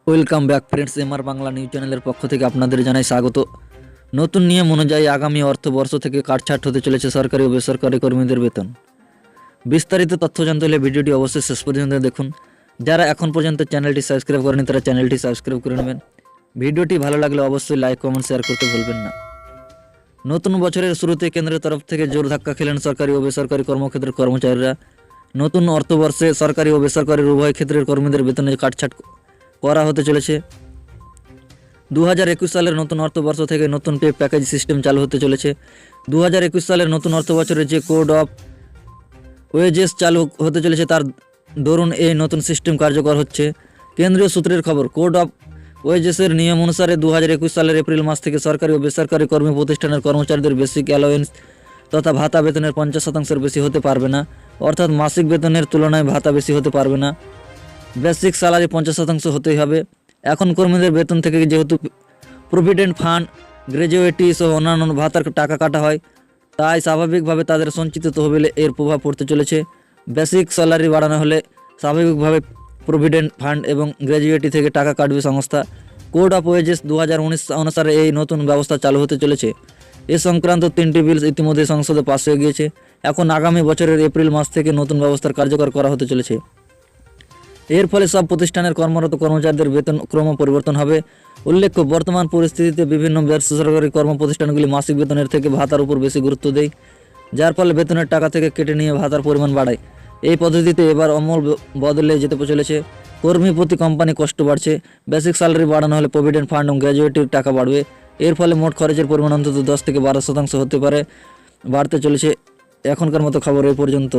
Welcome back friends, MR Bangla news চ্যানেলের পক্ষ থেকে আপনাদের জানাই স্বাগত। নতুন নিয়ম অনুযায়ী আগামী অর্থবর্ষ থেকে কাটছাঁট হতে চলেছে সরকারি ও বেসরকারি কর্মীদের বেতন। বিস্তারিত তথ্য জানতে হলে ভিডিওটি অবশ্যই শেষ পর্যন্ত দেখুন। যারা এখন পর্যন্ত চ্যানেলটি সাবস্ক্রাইব করেনি তারা চ্যানেলটি সাবস্ক্রাইব করে নেবেন। ভিডিওটি ভালো লাগলে অবশ্যই লাইক, কমেন্ট, শেয়ার করতে ভুলবেন না। নতুন বছরের শুরুতে কেন্দ্রের তরফ থেকে জোর ধাক্কা খেলেন সরকারি ও বেসরকারি কর্মক্ষেত্রের কর্মচারীরা। নতুন অর্থবর্ষে সরকারি ও বেসরকারি উভয় ক্ষেত্রের কর্মীদের বেতনে কাটছাঁট করা হতে চলেছে। 2021 সালের নতুন অর্থবর্ষ থেকে নতুন পে প্যাকেজ সিস্টেম চালু হতে চলেছে। 2021 সালের নতুন অর্থবছরে যে কোড অফ ওয়েজেস চালু হতে চলেছে তার দরুন এই নতুন সিস্টেম কার্যকর হচ্ছে। কেন্দ্রীয় সূত্রের খবর, কোড অফ ওয়েজেসের নিয়ম অনুসারে 2021 সালের এপ্রিল মাস থেকে সরকারি ও বেসরকারি কর্মী প্রতিষ্ঠানের কর্মচারীদের বেসিক অ্যালাওয়েন্স তথা ভাতা বেতনের 50% বেশি হতে পারবে না। অর্থাৎ মাসিক বেতনের তুলনায় ভাতা বেশি হতে পারবে না। বেসিক স্যালারি 50% হতেই হবে। এখন কর্মীদের বেতন থেকে যেহেতু প্রভিডেন্ট ফান্ড, গ্র্যাজুইটি সহ অন্যান্য ভাতার টাকা কাটা হয়, তাই স্বাভাবিকভাবে তাদের সঞ্চিত তহবিলে এর প্রভাব পড়তে চলেছে। বেসিক স্যালারি বাড়ানো হলে স্বাভাবিকভাবে প্রভিডেন্ট ফান্ড এবং গ্র্যাজুইটি থেকে টাকা কাটবে সংস্থা। কোড অফ ওয়েজেস 2019 অনুসারে এই নতুন ব্যবস্থা চালু হতে চলেছে। এ সংক্রান্ত 3টি বিল ইতিমধ্যে সংসদে পাস হয়ে গিয়েছে। এখন আগামী বছরের এপ্রিল মাস থেকে নতুন ব্যবস্থার কার্যকর করা হতে চলেছে। এর ফলে সব প্রতিষ্ঠানের কর্মরত কর্মচারীদের বেতন ক্রম পরিবর্তন হবে। উল্লেখ্য, বর্তমান পরিস্থিতিতে বিভিন্ন বেসরকারি কর্মপ্রতিষ্ঠানগুলি মাসিক বেতনের থেকে ভাতার উপর বেশি গুরুত্ব দেয়, যার ফলে বেতনের টাকা থেকে কেটে নিয়ে ভাতার পরিমাণ বাড়ায়। এই পদ্ধতিতে এবার আমূল বদলে যেতে চলেছে। কর্মী প্রতি কোম্পানি কষ্ট বাড়ছে। বেসিক স্যালারি বাড়ানো হলে প্রভিডেন্ট ফান্ড এবং গ্র্যাজুইটির টাকা বাড়বে। এর ফলে মোট খরচের পরিমাণ অন্তত 10 থেকে 12% হতে পারে বাড়তে চলেছে। এখনকার মতো খবর এই পর্যন্ত।